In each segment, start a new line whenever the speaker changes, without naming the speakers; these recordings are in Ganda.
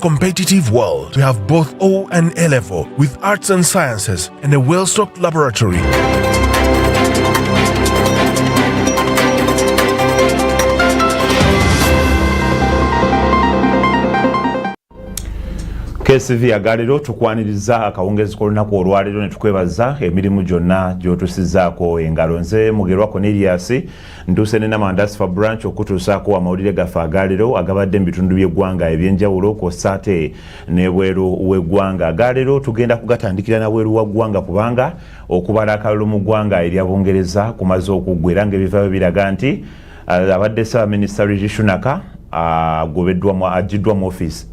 Competitive world, we have both O and A level with arts and sciences and a well-stocked laboratory.
KSTV AGALEERO tukwaniriza akawungezi kolunaku olwaleero ne tukwebaza emirimu gyonna gy'otusizaako engalo. Nze Mugerwa Cornelius ntuuse ne Namandasifa branch okutuusaako amawulire gaffe AGALEERO agabadde mu bitundu by'eggwanga eby'enjawulo kw'ossa ate n'ebweru w'eggwanga. AGALEERO tugenda kugatandikira na bweru wa ggwanga kubanga okubala akalulu mu ggwanga erya Bungereza kumaze okuggwa era ng'ebivaayo biraga nti abadde Ssaabaminisita Rishi Sunak aggyiddwa mu ofiisi.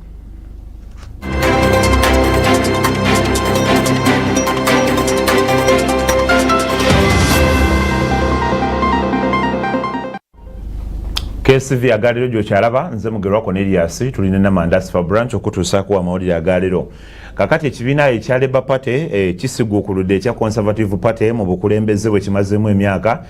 KSTV AGALEERO gy'okyalaba nze Mugerwa Cornelius tulina Namandasifa branch okutuusaako amawulire AGALEERO. Kakati ekibiina ekya Labour Party kisiguukuludde ekya Conservative Party mu bukulembeze bwe kimazeemu emyaka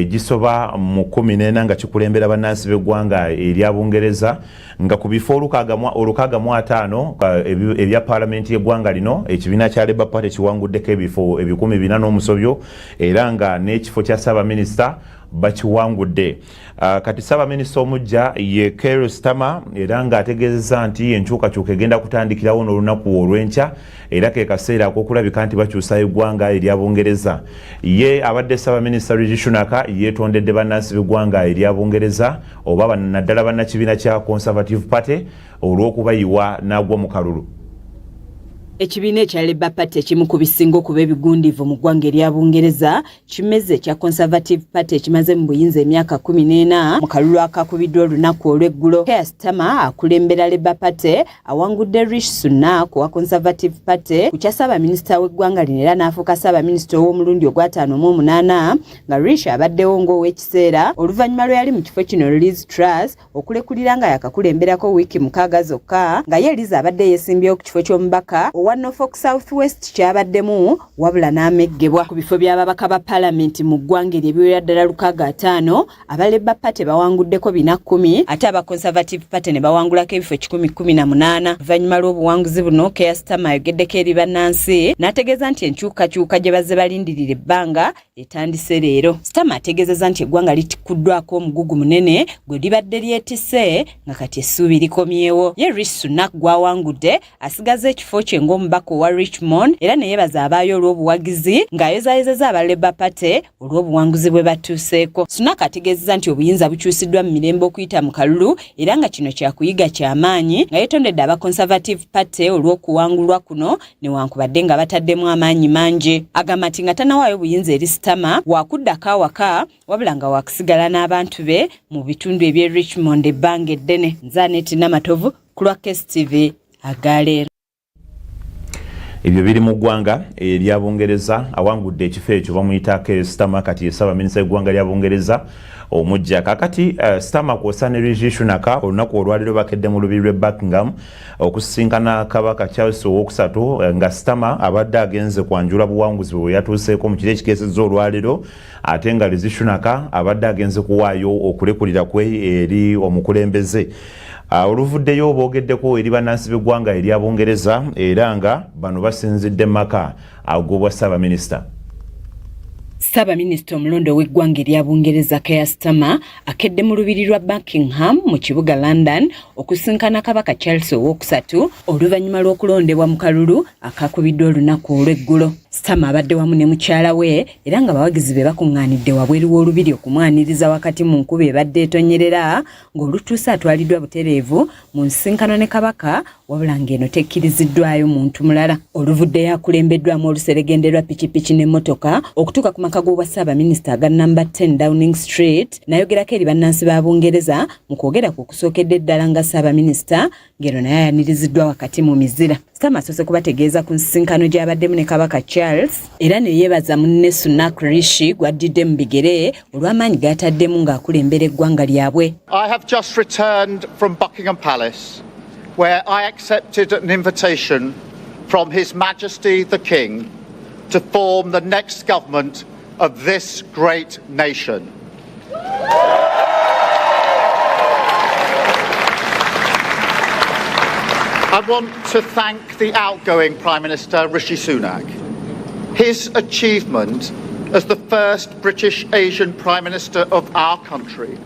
gisoba mu 14 nga kikulembera bannansi b'eggwanga erya Bungereza nga ku bifo 605 ebya Parliament y'eggwanga lino ekibiina kya Labour Party kiwanguddeko ebifo 400 n'omusobyo era nga n'ekifo kya Ssaabaminisita bakiwangudde. Kati Ssaabaminisita omujja ye Keir Starmer era nga ategeezezza nti enkyukakyuka egenda kutandikirawo n'olunaku olw'enkya era ke kaseera ak'okulabika nti bakyusa eggwanga erya Bungereza. Ye abadde Ssaabaminisita Rishi Sunak yeetondedde bannansi b'eggwanga erya Bungereza oba naddala bannakibiina kya Conservative Party olw'okubayiwa n'agwa mu kalulu.
Ekibiina ekya Labour Party ekimu ku bisinga okuba ebigundiivu mu ggwanga erya Bungereza kimeze ekya Conservative Party ekimaze mu buyinza emyaka 14 mu kalulu akakubiddwa olunaku olw'eggulo. Keir Starmer akulembera Labour Party awangudde Rishi Sunak wa Conservative Party ku kya Ssaabaminisita w'eggwanga lino era n'afuuka Ssaabaminisita ow'omulundi ogwa58 nga Rishi abaddewo ng'ow'ekiseera oluvannyuma lwe yali mu kifo kino Liz Truss okulekulira nga yakakulemberako wiiki 6 zokka nga ye Liz abadde yeesimbyewo ku kifo ky'omubaka owa Norfolk South West kyabaddemu wabula n'ameggebwa. Ku bifo by'ababaka ba Parliament mu ggwanga ery'ebiwera ddala 605 aba Labour Party bawanguddeko 410 ate aba Conservative Party ne bawangulako ebifo 118. Oluvannyuma lw'obuwanguzi buno Keir Starmer ayogeddeko eri bannansi n'ategeeza nti enkyukakyuka gye bazze balindirira ebbanga etandise leero. Starmer ategeezezza nti eggwanga litikuddwako omugugu munene gwe libadde lyetisse nga kati essuubi likomyewo. Ye Rishi Sunak gwawangudde asigaza ekifo kye ng'omubaka owa Richmond era ne yeebaza abaayo olw'obuwagizi ng'ayozaayozezza aba Labour Party olw'obuwanguzi bwe batuuseeko. Sunak ategeezezza nti obuyinza bukyusiddwa mu mirembe okuyita mu kalulu era nga kino kyakuyiga ky'amaanyi nga yeetondedde aba Conservative Party olw'okuwangulwa kuno newankubadde nga bataddemu amaanyi mangi. Agamba nti nga tanawaayo obuyinza eri Starmer waakuddako awaka wabula nga waakusigala n'abantu be mu bitundu eby'e Richmond ebbanga eddene. Nze Aneti Namatovu ku lwa KSTV AGALEERO.
Ebyo biri mu ggwanga erya Bungereza awangudde ekifo ekyo bamuyita Keir Starmer kati Ssaabaminisita w'eggwanga lya Bungereza omujja. Kakati Starmer kw'ossa ne Rishi Sunak olunaku olwaleero bakedde mu lubiri lw'e Buckingham okusisinkana kabaka Charles II nga Starmer abadde agenze kwanjula buwanguzi bwe yatuuseeko mu kiro ekikeesezza olwaleero ate nga Rishi Sunak abadde agenze kuwaayo okulekulira kwe eri omukulembeze. Oluvuddeyo boogeddeko eri bannansi b'eggwanga erya Bungereza era nga bano basinzidde maka agobwa Ssaabaminisita.
Ssaabaminisita omulondo w'eggwanga erya Bungereza Keir Starmer akedde mu lubiri lwa Buckingham mu kibuga London okusinkana kabaka Charles II oluvannyuma lw'okulondebwa mu kalulu akakubiddwa olunaku olw'eggulo. Starmer abadde wamu ne mukyala we era nga bawagizi be bakuŋŋaanidde wabweru w'olubiri okumwaniriza wakati mu nkuba ebadde etonyerera ng'olutuuse atwaliddwa butereevu mu nsinkano ne kabaka wabula ng'eno tekkiriziddwayo muntu mulala. Oluvuddeyo akulembeddwamu oluseregende lwa pikipiki n'emmotoka okutuuka ku maka g'obwa Ssaabaminisita aga number 10 Downing Street n'ayogerako eri bannansi ba Bungereza mu kwogera ku kusookedde ddala nga Ssaabaminisita ng'eno naye ayaniriziddwa wakati mu mizira. Starmer asoose kubategeeza ku nsinkano gy'abaddemu ne kabaka Charles era ne yeebaza munne Sunak Rishi gwaddidde mu bigere olw'amaanyi g'ataddemu ng'akulembera eggwanga lyabwe.
I have just returned from Buckingham Palace where I accepted an invitation from His Majesty the King to form the next government of this great nation. I want to thank the outgoing Prime Minister, Rishi Sunak. His achievement as the first British Asian Prime Minister of our country,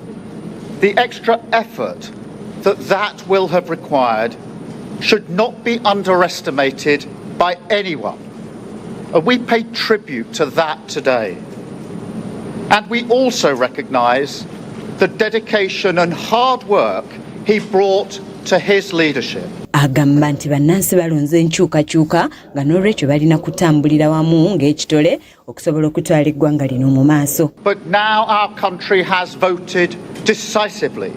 the extra effort that will have required should not be underestimated by anyone. And we pay tribute to that today. And we also recognise the dedication and hard work he brought to his leadership.
Agamba nti bannansi balonze enkyukakyuka nga n'olwekyo balina kutambulira wamu ng'ekitole okusobola okutwala eggwanga lino mu maaso.
But now our country has voted decisively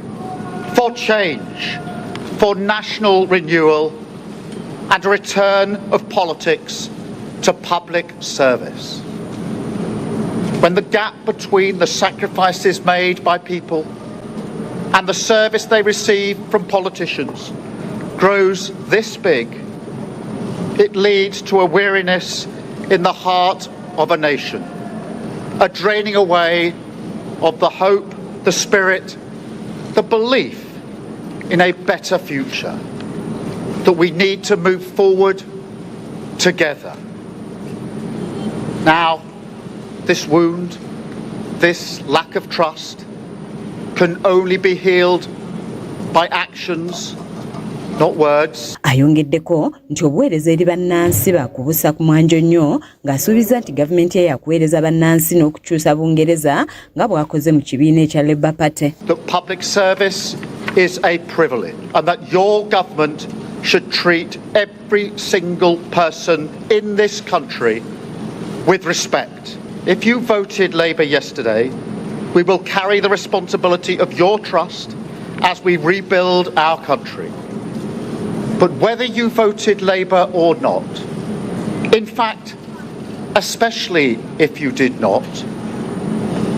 for change, for national renewal and a return of politics to public service. When the gap between the sacrifices made by people and the service they receive from politicians grows this big, it leads to a weariness in the heart of a nation, a draining away of the hope, the spirit, the belief in a better future, that we need to move forward together. Now, this wound, this lack of trust, can only be healed by actions, not words.
Ayongeddeko nti obuweereza eri bannansi bakubuusa ku mwanjo nnyo ng'asuubiza nti gavumenti ye yakuweereza bannansi n'okukyusa Bungereza nga bw'akoze mu kibiina ekya Labour Party.
That public service is a privilege and that your government should treat every single person in this country with respect. If you voted Labour yesterday, we will carry the responsibility of your trust as we rebuild our country. But whether you voted Labour or not, in fact, especially if you did not,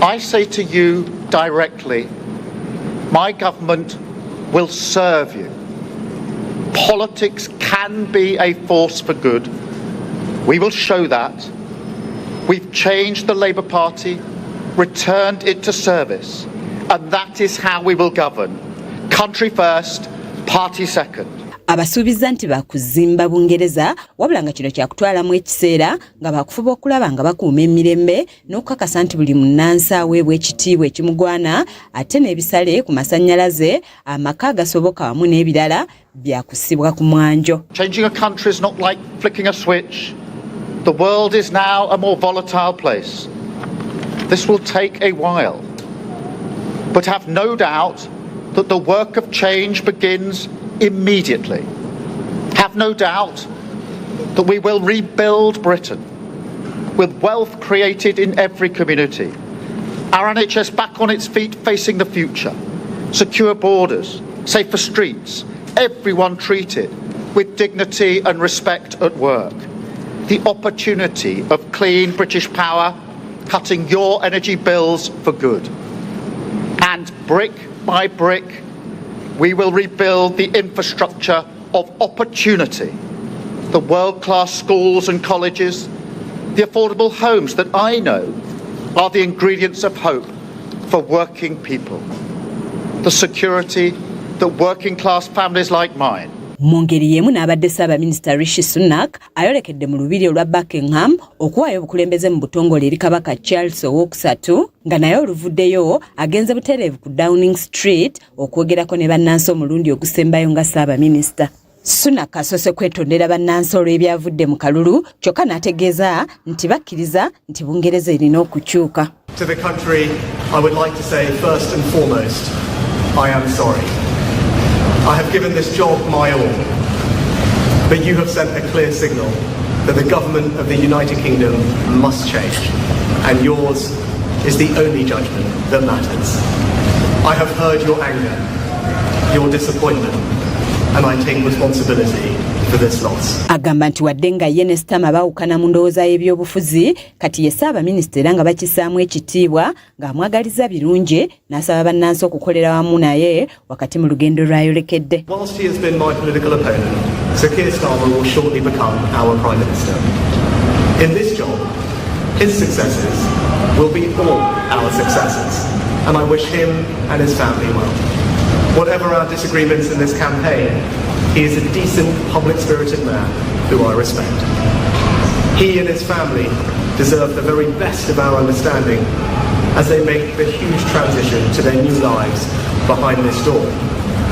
I say to you directly, my government will serve you. Politics can be a force for good. We will show that. We've changed the Labour Party, returned it to service, and that is how we will govern. Country first, party second.
Abasuubiza nti bakuzimba Bungereza wabula nga kino kyakutwalamu ekiseera nga bakufuba okulaba nga bakuuma emirembe n'okukakasa nti buli munnansi aweebwa ekitiibwa ekimugwana ate n'ebisale ku masannyalaze amaka agasoboka wamu n'ebirala byakusibwa ku mwanjo.
Changing a country is not like flicking a switch. The world is now a more volatile place. This will take a while. But have no doubt that the work of change begins immediately. Have no doubt that we will rebuild Britain with wealth created in every community, our NHS back on its feet facing the future, secure borders, safer streets, everyone treated with dignity and respect at work, the opportunity of clean British power cutting your energy bills for good. And brick by brick, we will rebuild the infrastructure of opportunity, the world-class schools and colleges, the affordable homes that I know are the ingredients of hope for working people, the security that working-class families like mine.
Mu ngeri y'emu n'abadde Ssaabaminisita Rishi Sunak ayolekedde mu lubiri olwa Buckingham okuwaayo obukulembeze mu butongole eri Kabaka Charles II nga naye oluvuddeyo agenze butereevu ku Downing Street okwogerako ne bannansi omulundi ogusembayo nga Ssaabaminisita. Sunak asoose kwetondera bannansi olw'ebyavudde mu kalulu kyokka n'ategeeza nti bakkiriza nti Bungereza erina okukyuka.
To the country, I would like to say first and foremost, I am sorry. I have given this job my all, but you have sent a clear signal that the government of the United Kingdom must change, and yours is the only judgment that matters. I have heard your anger, your disappointment, and I take responsibility for this loss.
Agamba nti wadde nga ye ne Stammer baawukana mu ndowooza y'ebyobufuzi kati ye Ssaabaminisita era nga bakissaamu ekitiibwa ng'amwagaliza birungi n'asaba bannansi okukolera wamu naye wakati mu lugendo lw'ayolekedde.
Whilst he has been my political opponent, Sir Keir Starmer will shortly become our Prime Minister. In this job, his successes will be all our successes, and I wish him and his family well. Whatever our disagreements in this campaign, he is a decent, public-spirited man who I respect. He and his family deserve the very best of our understanding as they make the huge transition to their new lives behind this door,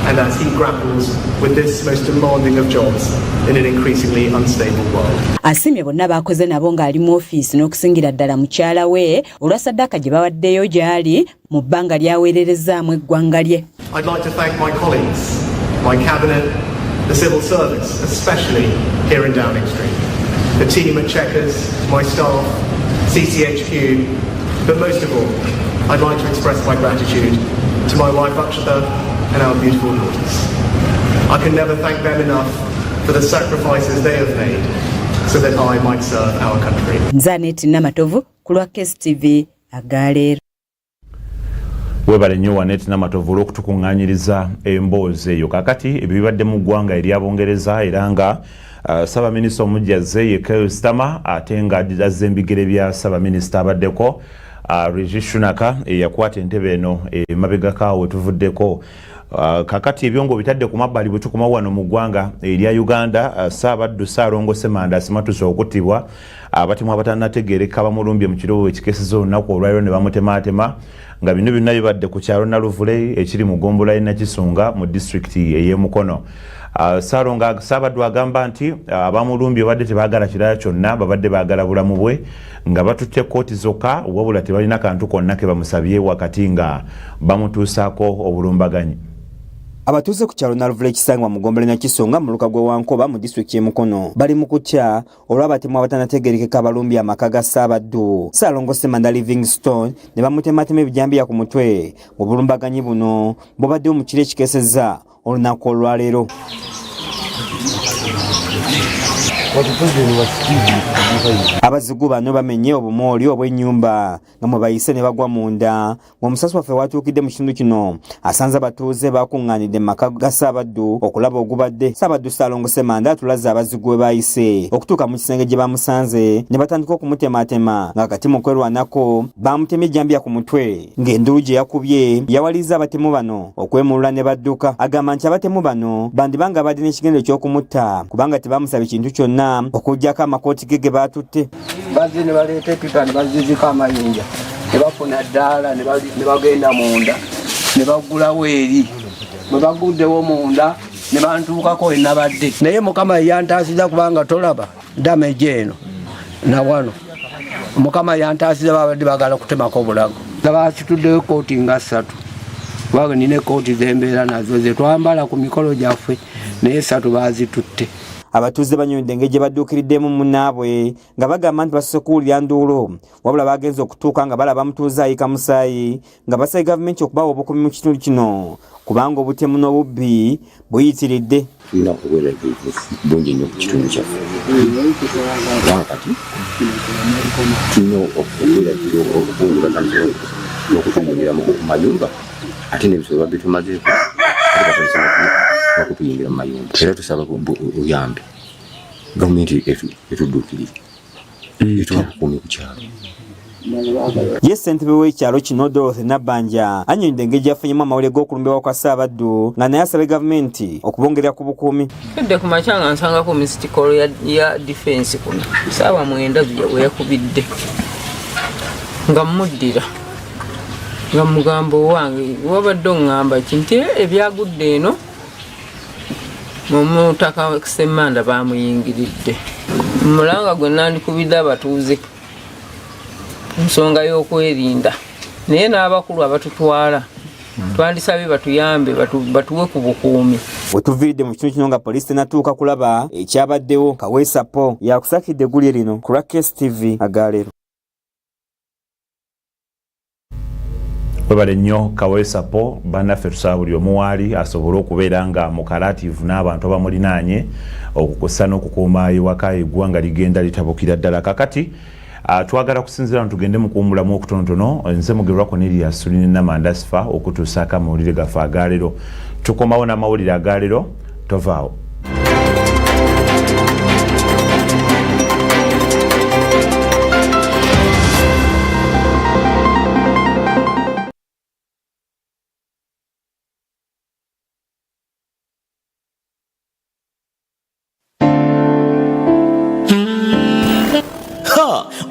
and as he grapples with this most demanding of jobs in an increasingly unstable world.
Asiimye bonna baakoze nabo ng'ali mu ofiisi n'okusingira ddala mukyala we olwa ssaddaaka gye bawaddeyo gy'ali mu bbanga ly'aweererezaamu eggwanga lye.
I'd like to thank my colleagues, my cabinet, the civil service, especially here in Downing Street, the team at Chequers, my staff, CCHQ, but most of all, I'd like to express my gratitude to my wife Akshata and our beautiful daughters. I can never thank them enough for the sacrifices they have made so that I might serve our country.
Nzaneti Namatovu ku lwa KSTV AGALEERO.
Webale nnyo Waneti Namatovu olw'okutukuŋŋaanyiriza emboozi eyo. Kakati ebyo bibadde mu ggwanga ery'Abongereza era nga Ssaabaminisita omujjaze ye Keir Starmer ate nga azza embigere bya Ssaabaminisita abaddeko Rishi Sunak eyakwata entebe eno emabegako we tuvuddeko. Kakati ebyo ng'obitadde ku mabbali bwe tukoma wano mu ggwanga erya Uganda, Ssaabaddu Ssaalongo Semanda asimatuse okuttibwa abatemu abatannategeereka bamulumbye mu kiroowo ekikeeseza olunaku olwaliro ne bamutemaatema nga bino byonna bibadde ku kyalo Naluvule ekiri mu ggombolola y'e Nakisunga mu disitulikiti ey'e Mukono. Ssaabaddu agamba nti abamulumbye badde tebaagala kirala kyonna, babadde baagala bulamu bwe nga batutte kkooti zokka wabula tebalina kantu konna ke bamusabye wakati nga bamutuusaako obulumbaganyi.
Abatuuze ku kyalo Naluvule ekisangibwa mu ggombolola y'e Nakisunga mu luka gwe Wankoba mu disitulikiti y'e Mukono bali mu kutya olw'abatemu abatannategeerekeka abalumbye amaka ga Ssaabaddu Ssaalongo Semanda Livingstone ne bamutemaatema ebijambiya ku mutwe mu bulumbaganyi buno bubaddewo mu kiro ekikeesezza olunaku olwaleero. Abazigu bano bamenye obumooli obw'ennyumba nga mwe bayise ne bagwa munda ng'omusasi waffe watuukidde mu kitundu kino asanze abatuuze bakuŋŋaanidde mu maka ga Ssaabaddu okulaba ogubadde. Ssaabaddu Ssaalongo Semanda atulaze abazigu we bayise okutuuka mu kisenge gye bamusanze ne batandika okumutemaatema nga kati mu kwerwanako bamutemye ejjambiya ku mutwe ng'endulu gye yakubye yawaliza abatemu bano okwemulula ne badduka. Agamba nti abatemu bano bandibanga badde n'ekigendo eky'okumutta kubanga tebamusabye kintu kyonna okuggyako amakooti ge batutte.
Bazze ne baleeta epipa ne bazizika amayinja ne bafuna ddaala ne bagenda munda ne bagulawo eri bwe baguddewo munda ne bantuukako enabadde naye Mukama yantaasiza kubanga tolaba damage eno na wano Mukama yantaasiza babadde bagala kutemako obulago nabasituddeyo kooti nga 3 kubanga nina ekooti zembeera nazo ze twambala ku mikolo gyaffe naye 3 bazitutte.
Abatuuze banyonde engeri gye badduukiriddemu munnaabwe nga bagamba nti basoose kuwulira nduulo wabula bagenze okutuuka nga balaba mutuuze ayika musaayi nga basabye gavumenti okubawa obukuumi mu kitundu kino kubanga obutemu n'obubbi buyitiridde.
Tulina okubeera bungi nnyo ku kitundu kyaffe kubanga kati tulina okubeera okukungula n'okutuyingira mu mayumba ate n'ebisolo babitumazeeko okutuyingira mu mayumba era tusaba obuyambi gavumenti etudduukirire etuwa bukuumi ku kyalo.
Ye ssentebe w'ekyalo kino Dorothy Nabbanja annyonnyodde engeri gy'afunyemu amawulire g'okulumbibwa kwa Ssaabaddu nga naye asabye gavumenti okubongerera ku bukuumi.
Kedde ku makya nga nsangako mistikolo ya defense kuno ssaawa 9 we yakubidde nga muddira nga mugambo wange wabadde oŋŋamba kinti ebyagudde eno mumutaka Semanda bamuyingiridde mulanga gwe nandikubidde abatuuze nsonga y'okwerinda naye n'abakulu abatutwala twandisabye batuyambe batuwe ku bukuumi.
We tuviiridde mu kitundu kino nga poliisi tenatuuka kulaba ekyabaddewo. Kaweesa Po yakusakidde eggulire lino ku lwa KSTV AGALEERO. Webale nnyo Kaweesa Po bannaffe tusaba buli omu waali asobole okubeera nga mukalativu n'abantu abamulinaanye okukosa n'okukuuma ewaka eggwanga ligenda litabukira ddala. Kakati twagala kusinzira tugende mu kuwummulamu okutonotono. Nze mugerwa Cornelius Suline Namandasifa okutuusaako amawulire gaffe AGALEERO. Tukomawo n'amawulire AGALEERO tovaawo.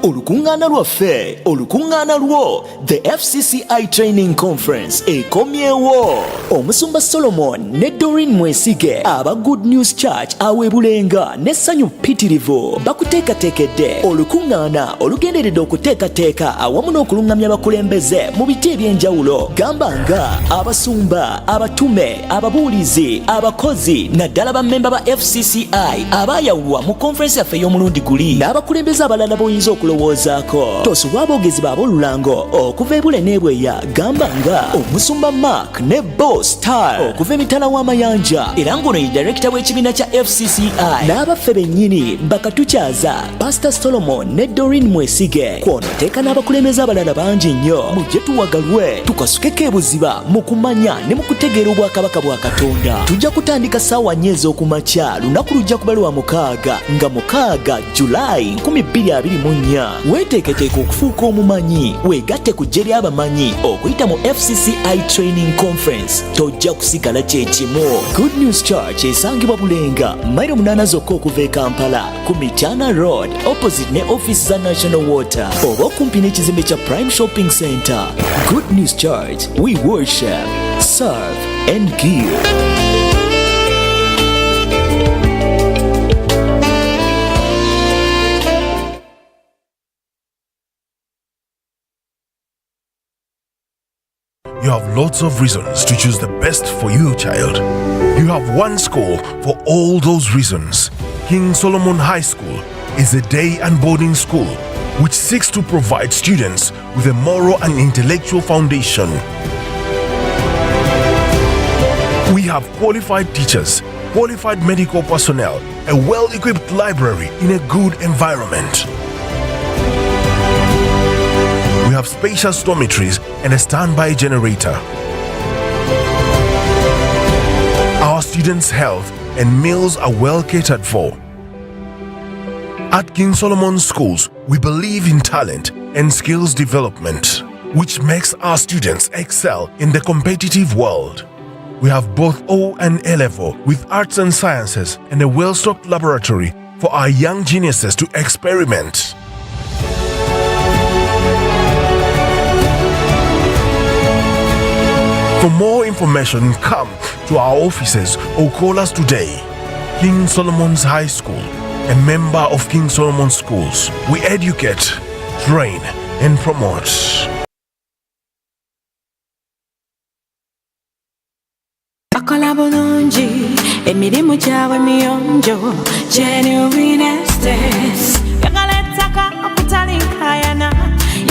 olukungana lwaffe olukungana lwo the FCCI Training Conference ekomyewo omusumba Solomon ne Doreen Mwesige aba Good News Church awebulenga n'essanyu ppitirivu bakuteekateekedde olukungana olugenderedde okuteekateeka awamu n'okulungamya abakulembeze mu biti eby'enjawulo gamba nga abasumba abatume ababuulizi abakozi naddala bammemba ba FCCI abaayawulwa mu konferensi yaffe ey'omulundi guli n'abakulembeze abalala boyinza okulowoozaako tosubwa aboogezi b'ab'olulango okuva ebule n'ebweya gamba nga omusumba Mark ne Bo Star okuva emitala w'amayanja era ng'ono ye direkita w'ekibiina kya FCCI n'abaffe bennyini bakatukyaza Pastor Solomon ne Doreen Mwesige kwonoteeka n'abakulembeze abalala bangi nnyo mujje tuwagalwe tukasukeko ebuziba mu kumanya ne mu kutegeera obwakabaka bwa Katonda tujja kutandika ssaawa 4 ez'okumakya lunaku lujja kuba lwa 6 nga 6 Julayi 2024 weeteeketeeka okufuuka omumanyi weegatte ku ggye ly'abamanyi okuyita mu FCCI Training Conference tojja kusigala kye kimu. Good News Church esangibwa Bulenga mayiro 8 zokka okuva e Kampala ku Mityana Road opposite ne office za National Water oba okumpi n'ekizimbe kya Prime Shopping Center. Good News Church, we worship, serve and give.
You have lots of reasons to choose the best for your child. You have one school for all those reasons. King Solomon High School is a day and boarding school which seeks to provide students with a moral and intellectual foundation. We have qualified teachers, qualified medical personnel, a well-equipped library in a good environment. We have spacious dormitories and a standby generator. Our students' health and meals are well catered for. At King Solomon Schools, we believe in talent and skills development, which makes our students excel in the competitive world. We have both O and A level with arts and sciences and a well-stocked laboratory for our young geniuses to experiment. For more information, come to our offices or call us today. King Solomon's High School, a member of King Solomon Schools. We educate, train, and promote.
Bakola bulungi emirimu gyabwe miyonjo genuine estates yagala ettaka okutalinkayana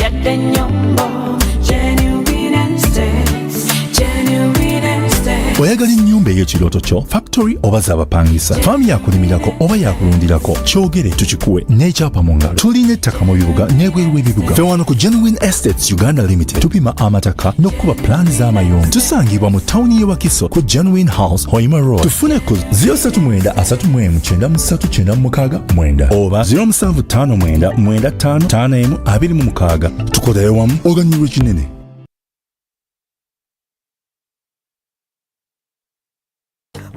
yadde ennyombo genuine estates genuine estates.
Oyagala ennyumba ey'ekirooto kyo factory oba z'abapangisa faamu yakulimirako oba yakulundirako kyogere tukikuwe n'ekyapa mu ngalo. Tulina ettaka mu bibuga n'ebweru w'ebibuga. Ffe wano ku Genuine Estates Uganda Limited tupima amataka n'okkuba pulaani z'amayumba. Tusangibwa mu tawuni y'e Wakiso ku Genuine House Hoima Road. Tufune ku 039 oba 0759 tukoleyo wamu oganyulwa kinene.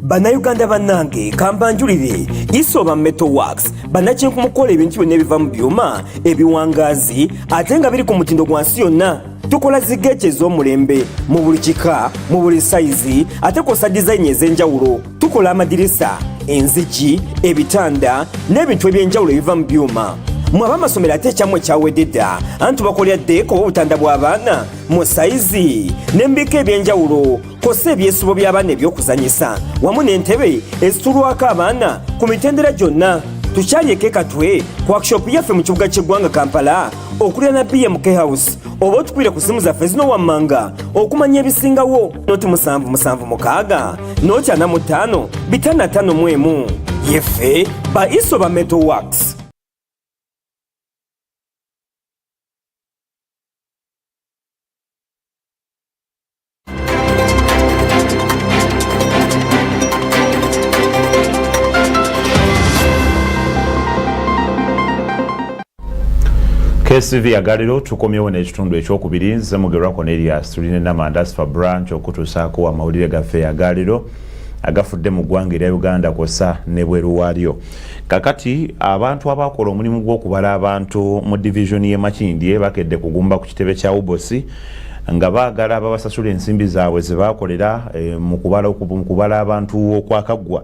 Bannayuganda bannange kambanjulire Isoba Metal Works bannakinku mukola ebintu byonna ebiva mu byuma ebiwangaazi ate nga biri ku mutindo gwa nsi yonna. Tukola zigeeki ez'omulembe mu buli kika mu buli sayizi ate kosa dizayini ez'enjawulo. Tukola amadirisa, enzigi, ebitanda n'ebintu eby'enjawulo ebiva mu byuma. Mwaba amasomero ate ekyamwe kyawedde dda anti bakolera ddeeko obutanda bw'abaana mu sayizi n'embika eby'enjawulo kosa ebyesibo by'abaana ebyokuzanyisa wamu n'entebe ezitulwako abaana ku mitendera gyonna. Tukyali katwe ku workshop yaffe mu kibuga ky'eggwanga Kampala okulira na BMK House oba otukwire ku simu zaffe zino wammanga okumanya ebisingawo noti 776 noti 45 551 yeffe ba Isoba Metal Works.
KSTV AGALEERO tukomyewo n'ekitundu ekyokubiri nze mugerwa Cornelius tulina Namanda Asfa branch okutuusaako amawulire gaffe AGALEERO agafudde mu ggwanga erya Uganda kw'ossa ne bweru waalyo. Kakati abantu abakola omulimu gw'okubala abantu mu division y'e Makindye bakedde kugumba ku kitebe kya Ubosi nga baagala babasasula ensimbi zaabwe ze baakolera mu kubala abantu okwakaggwa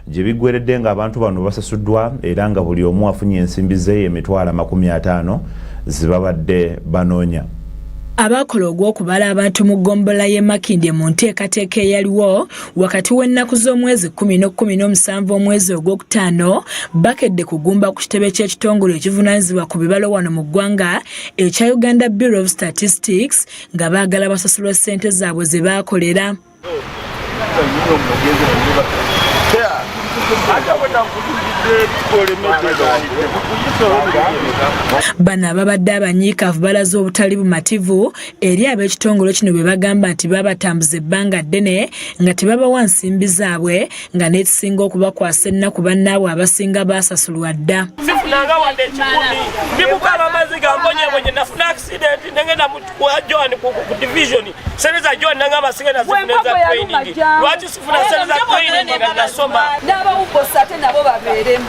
gye biggweredde nga abantu bano basasuddwa era nga buli omu afunye ensimbi ze emitwalo 50 ze babadde banoonya.
Abakola ogw'okubala abantu mu ggombola y'e Makindye mu nteekateeka eyaliwo wakati w'ennaku z'omwezi 10-17 omwezi ogwokutaano bakedde kugumba ku kitebe ky'ekitongole ekivunaanyizibwa ku bibalo wano mu ggwanga ekya Uganda Bureau of Statistics nga baagala basasulwa ssente zaabwe ze baakolera. Bano ababadde abanyiikaavu balaze obutali bumativu eri ab'ekitongole kino bwe bagamba nti babatambuza ebbanga ddene nga tebabawa nsimbi zaabwe nga n'ekisinga okubakwasa ennaku bannaabwe abasinga baasasulwa dda.
Sifunanga wadde ekikumi ndimuka amazzi gambonyebonye nafuna accident nengenda wa John ku division seneza John nanga amasigenda zifuneza training lwaki sifuna seneza training nga nasoma
n'abawubbosate nabo babeeremu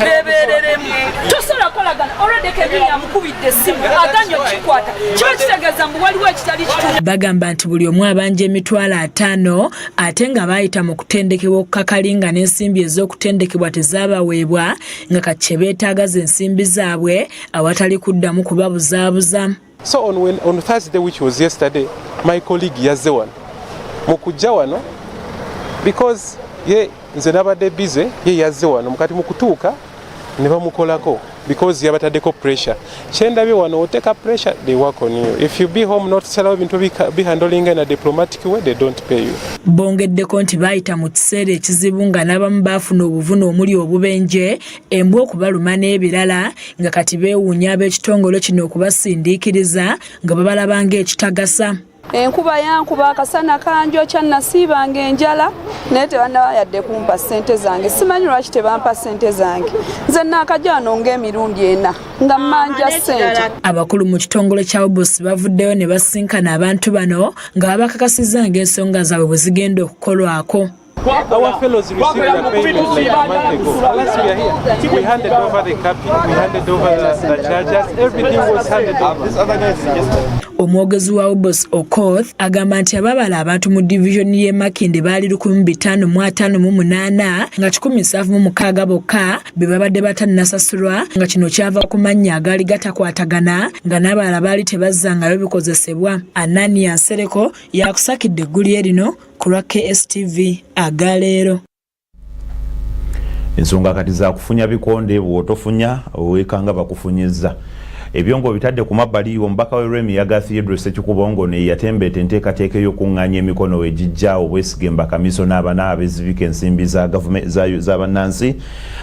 bebeereremu tosobola kolagana olwedde Kevin yamukubidde essimu aganya okukikwata kiba kitegeeza mbu waliwo ekitali kituufu.
Bagamba nti buli omu abanja emitwalo 5 ate nga baayita mu kutendekebwa okukakali nga n'ensimbi ez'okutendekebwa tezaabaweebwa nga kati beetaaga ensimbi zaabwe awatali kuddamu kubabuzaabuza.
So on Thursday, which was yesterday, my colleague yazze wano mukujja wano because ye nze nabadde busy ye yazze wano mukati mukutuuka ne bamukolako because yabataddeko pressure. Kyendabye wano oteka pressure, they work on you. If you be home not sell bintu be handling in a diplomatic way, they don't pay you.
Bongeddeko nti baayita mu kiseera ekizibu nga n'abamu baafuna obuvune omuli obubenje embwa okubaluma n'ebirala nga kati beewuunya ab'ekitongole kino okubasindiikiriza nga babalaba ng'ekitagasa.
Enkuba yankuba akasana kanjokya nasiibanga enjala naye tebanayadde kumpa ssente zange. Simanyi lwaki tebampa ssente zange. Nze naakajja wano ng'emirundi 4 nga mmanja ssente.
Abakulu mu kitongole kya Ubosi bavuddeyo ne basinkana abantu bano nga babakakasizza ng'ensonga zaabwe bwe zigenda okukolwako.
Our fellows received their payment like a month ago. Last we are here, we handed over the copy, we handed over the chargers, everything was handed over. This other guy is just...
Omwogezi wa Ubosi Okoth agamba nti ababala abantu mu division y'e Makindye baali 558 nga 176 bokka be babadde batannasasulwa nga kino kyava ku mannya agaali gatakwatagana nga n'abalala baali tebazzangayo bikozesebwa. Anania Nsereko yakusakidde eggulire lino ku lwa KSTV AGALEERO.
Ensonga kati za kufunya bikonde bw'otofunya weekanga bakufunyizza. Ebyongo bitadde ku mabbali omubaka w'Erwemi Cathedral Ssekikubo ne yatembeeta enteekateeka y'okuŋŋaanya emikono wegijja obwesige mbakamiso n'abana abezibika ensimbi za gavumenti z'abannansi.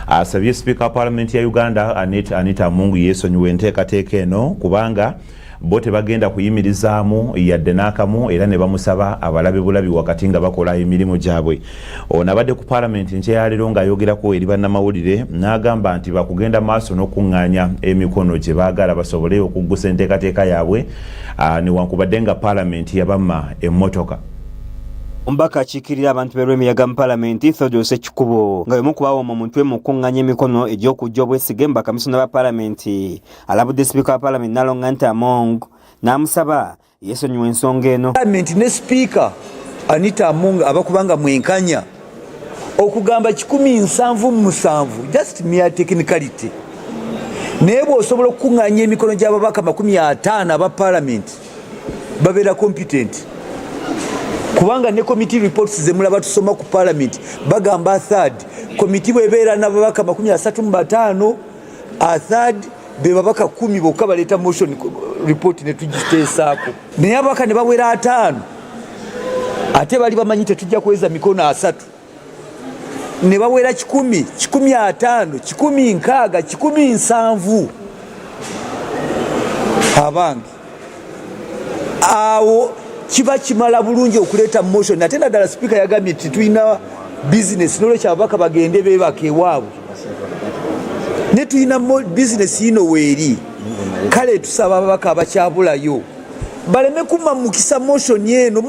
Asabye Sipiika wa Paalamenti ya Uganda Anita Mungu yeesonyiwa enteekateeka eno kubanga bo tebagenda kuyimirizaamu yadde n'akamu era ne bamusaba abalabe bulabi wakati nga bakola emirimu gyabwe. Ono abadde ku Paalamenti nkyeyaleero ng'ayogerako eri bannamawulire n'agamba nti bakugenda maaso n'okuŋŋaanya emikono gye baagala basobole okuggusa enteekateeka yaabwe newankubadde nga Paalamenti yabamma emmotoka.
Ombaka akiikirira abantu b'Erwemiyaga mu Paalamenti Ssekikubo nga y'omu ku baawoma mu mutwe mu kuŋŋaanya emikono egy'okujja obwesige mu bakamisona ba Paalamenti. Alabudde Sipiika wa Paalamenti Nalonganta Among n'amusaba yeesonyiwa ensonga eno.
Paalamenti ne Sipiika Anita Among abakubanga mwenkanya okugamba 177 just mere technicality. Naye bw'osobola okuŋŋaanya emikono gy'ababaka 50 aba Paalamenti babeera competent. Kubanga ne committee reports zemulaba tusoma ku Parliament bagamba third committee bwebeera n'ababaka 35 third be babaka 10 bokka baleeta motion report ne tugiteesaako naye ababaka ne bawera 5 ate bali bamanyi tetujja kuweza mikono 3 ne bawera 10 15 16 17 abange awo kiba kimala bulungi okuleeta motion ate naddala Sipiika yagambye nti tulina business n'olwekyo ababaka bagende beebaka ewaabwe ne tulina business yino weeri kale tusaba ababaka abakyabulayo baleme kumamukisa motion eno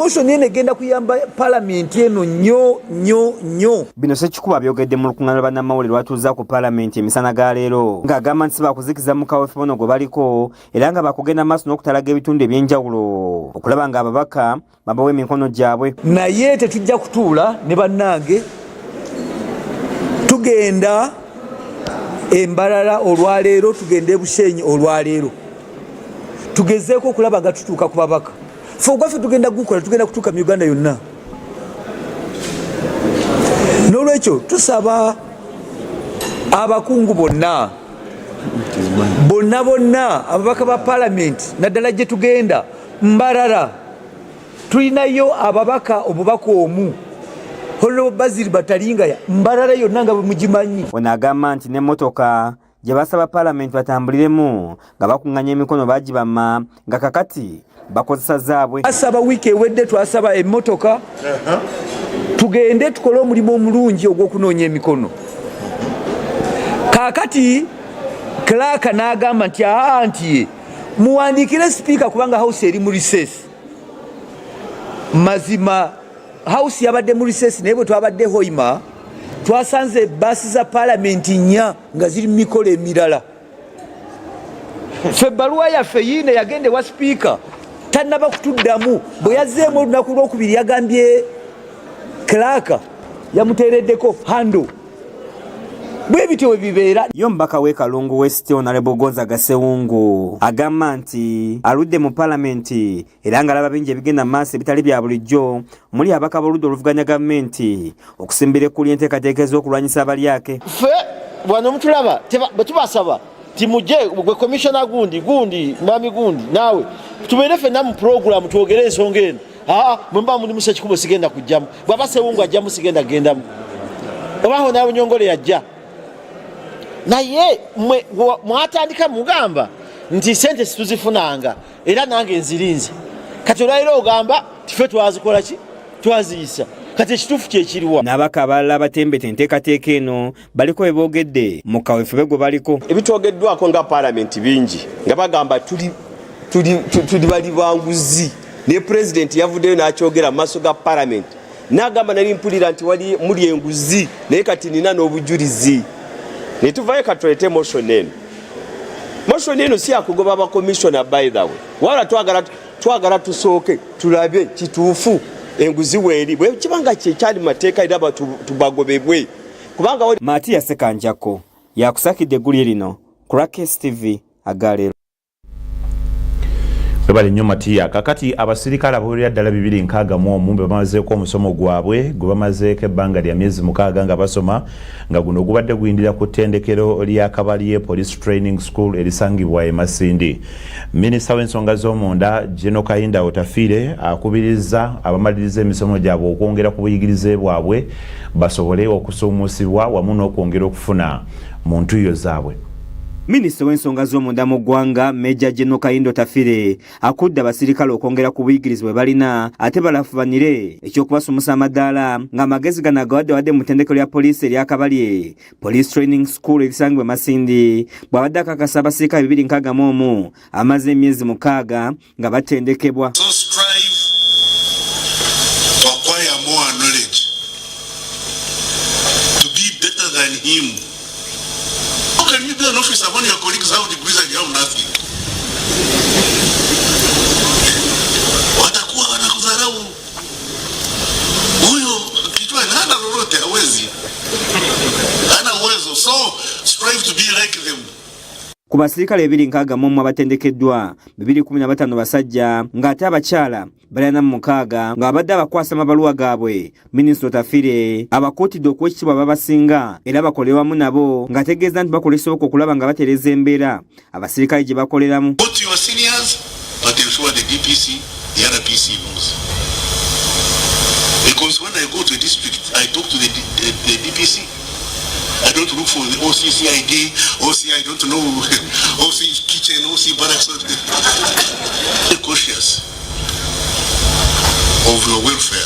egenda kuyamba parliament eno nnyo.
Bino Ssekikubo abyogedde mu lukuŋŋaana bannamawulire lwatuuza ku parliament emisana ga leero ng'agamba nti bakuzikiza mu kaweefube ono gwe baliko era nga bakugenda maaso n'okutalaga ebitundu eby'enjawulo okulaba ng'ababaka babawa emikono gyabwe.
Naye tetujja kutuula ne bannange, tugenda Embalala olwaleero, tugenda Bushenyi olwaleero, tugezeeko okulaba nga tutuuka ku babaka. Ffe ogwaffe tugenda gukola, tugenda kutuuka mu Uganda yonna. N'olwekyo tusaba abakungu bonna ababaka ba parliament naddala gye tugenda Mbarara tulinayo ababaka omubaka omu Honorable Basil Batalingaya, Mbarara yonna nga bwe mugimanyi.
Ono agamba nti n'emmotoka gye basaba parliament batambuliremu nga bakuŋŋanya emikono bagibama nga kakati bakozesa zaabwe.
Asaba wiiki ewedde twasaba emmotoka tugende tukole omulimu omulungi ogw'okunoonya emikono. Kaakati Clark n'agamba nti muwandiikire Sipiika kubanga house eri mu recess. Mazima house yabadde mu recess naye bwe twabadde hoima twasanze basi za parliament 4 nga ziri mu mikolo emirala. Ffe ebbaluwa yaffe yiine yagende wa Sipiika tannaba kutuddamu. Bwe yazzeemu olunaku lwokubiri yagambye Clark yamuteereddeko hando. Bwe bityo bibeera.
Yo mbaka we Kalungu West Honorable Gonzaga Sewungu agamba nti aludde mu parliament era nga alaba bingi ebigenda maaso ebitali bya bulijjo muli abaka b'oludda oluvuganya gavumenti okusimbira ekkuli enteekateeka ez'okulwanyisa abalyake.
Ffe bwano mutulaba bwe tubasaba timujje gwe commissioner gundi mwami gundi naawe tubeere ffenna mu program twogere ensonga eno. Bwe mba mulimu Ssekikubo sigenda kujjamu, bw'aba Sewungu ajjamu sigenda gendamu, obaho naawe Nyongole yajja. Naye mwatandika mugamba nti sente situzifunanga era nange nzirinze. Kati olwaliro ogamba tife twazikola ki? Twaziyisa. Kati ekituufu kyekiriwa.
N'abaka abalala batembete enteekateeka eno baliko bwe boogedde mu kaweefube gwe baliko.
Ebitwogeddwako nga parliament bingi nga bagamba tuli bali banguzi. Ne president yavuddeyo n'akyogera mu maaso ga parliament n'agamba nali mpulira nti wali muli enguzi naye kati nina n'obujulizi. Ne tuvayo katulete motion eno. Motion eno si yakugoba ba commissioner by the way. Wala twagala tusooke tulabe kituufu enguzi weeri bwe kibanga kyekyali mateeka era tubagobebwe kubanga
Matiya Sekanjako yakusakidde eggulire lino ku KSTV AGALEERO.
Bali nnyo Matiya. Kakati abasirikale abawerera ddala 261 bamazeeko omusomo gwabwe gwe bamazeeko ebbanga lya myezi 6 nga basoma nga guno gubadde guyindira ku ttendekero lya AGALEERO Police Training School erisangibwa e Masindi. Minisita w'ensonga z'omunda General Kayinda Otafiire akubiriza abamaliriza emisomo gyabwe okwongera ku buyigirize bwabwe basobole okusuumusibwa wamu n'okwongera okufuna mu ntuuyo zaabwe.
Minisita w'ensonga z'omunda mu ggwanga Major General Kayinda Otafiire akudde abasirikale okwongera ku buyigirize bwe balina ate balafubanire ekyokubasumusa amadaala ng'amagezi gano agawadde mu ttendekero lya poliisi erya Kabalye Police Training School erisangibwa Masindi bw'abadde akakasa abasirikale 261 amaze emyezi 6 nga batendekebwa.
So strive to acquire more knowledge, to be better than him. How can you be an officer when your colleagues have degrees and you have nothing? Watakuwa wanakudharau. Huyo kijua hana lolote, hawezi. Hana uwezo. So strive to be like them.
Ku basirikale 261 abatendekeddwa 215 basajja ng'ate abakyala balina 6 nga babadde abakwasa amabaluwa gaabwe. Minisita Otafiire abakuutidde okuwekitibwa babasinga era bakole wamu nabo ng'ategeeza nti bakolesoboka okulaba nga batereza embeera abasirikale gye bakoleramu.
Go to your seniors, but ensure the DPC, the RPC knows. Because when I go to a district, I talk to the DPC. I don't look for the OCCID, OC, I don't know, OC kitchen, OC barracks. Be cautious of your welfare.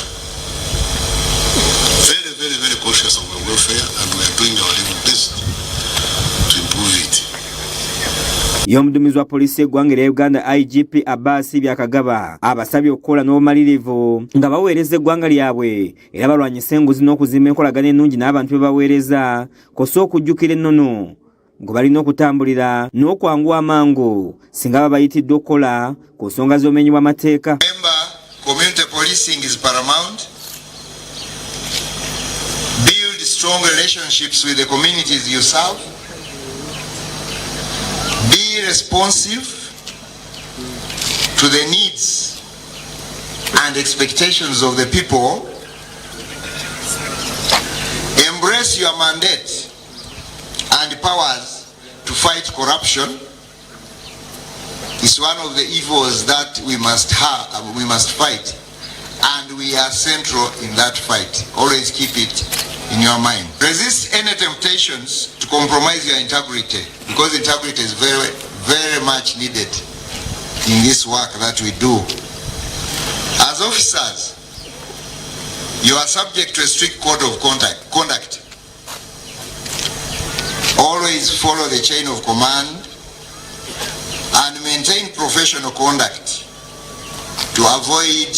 Very, very, very cautious of your welfare, and we are doing our level best to improve it.
Y'omuduumizi wa poliisi y'eggwanga lya Uganda IGP Abbas Byakagaba abasabye okukola n'obumalirivu nga baweereza eggwanga lyabwe era balwanyisa enguzi n'okuzimba enkolagana ennungi n'abantu be baweereza kosa okujjukira ennono gwe balina okutambulira n'okwanguwa amangu singa baba bayitiddwa okukola ku nsonga z'obumenyi bw'amateeka.
Community policing is paramount. Build strong relationships with the communities you serve. Be responsive to the needs and expectations of the people. Embrace your mandate and powers to fight corruption. It's one of the evils that we must fight, and we are central in that fight. Always keep it in your mind. Resist any temptations to compromise your integrity, because integrity is very, very much needed in this work that we do. As officers, you are subject to a strict code of conduct. Always follow the chain of command and maintain professional conduct to avoid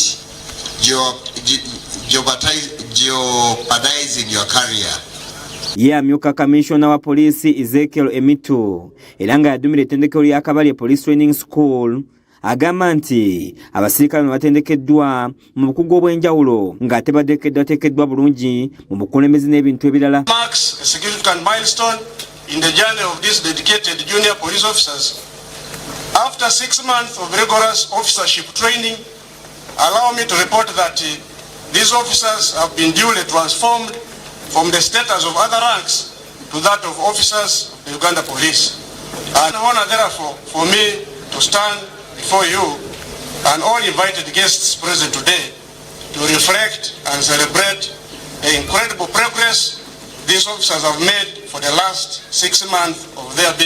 jeopardizing your career.
Ye amyuka kamishona wa polisi Ezekiel Emitu era nga yadumira ettendekero lya Kabale Police Training School agamba nti abasirikale batendekeddwa mu bukugu obw'enjawulo ng'ate bateekeddwa bulungi mu bukulembeze n'ebintu ebirala.
Marks a significant milestone in the journey of these dedicated junior police officers. After 6 months of rigorous officership training, allow me to report that these officers have been duly transformed from the status of other ranks to that of officers of the Uganda Police. An honor, therefore, for me to stand before you and all invited guests present today to reflect and celebrate the incredible progress these officers have made for the last 6 months of their being.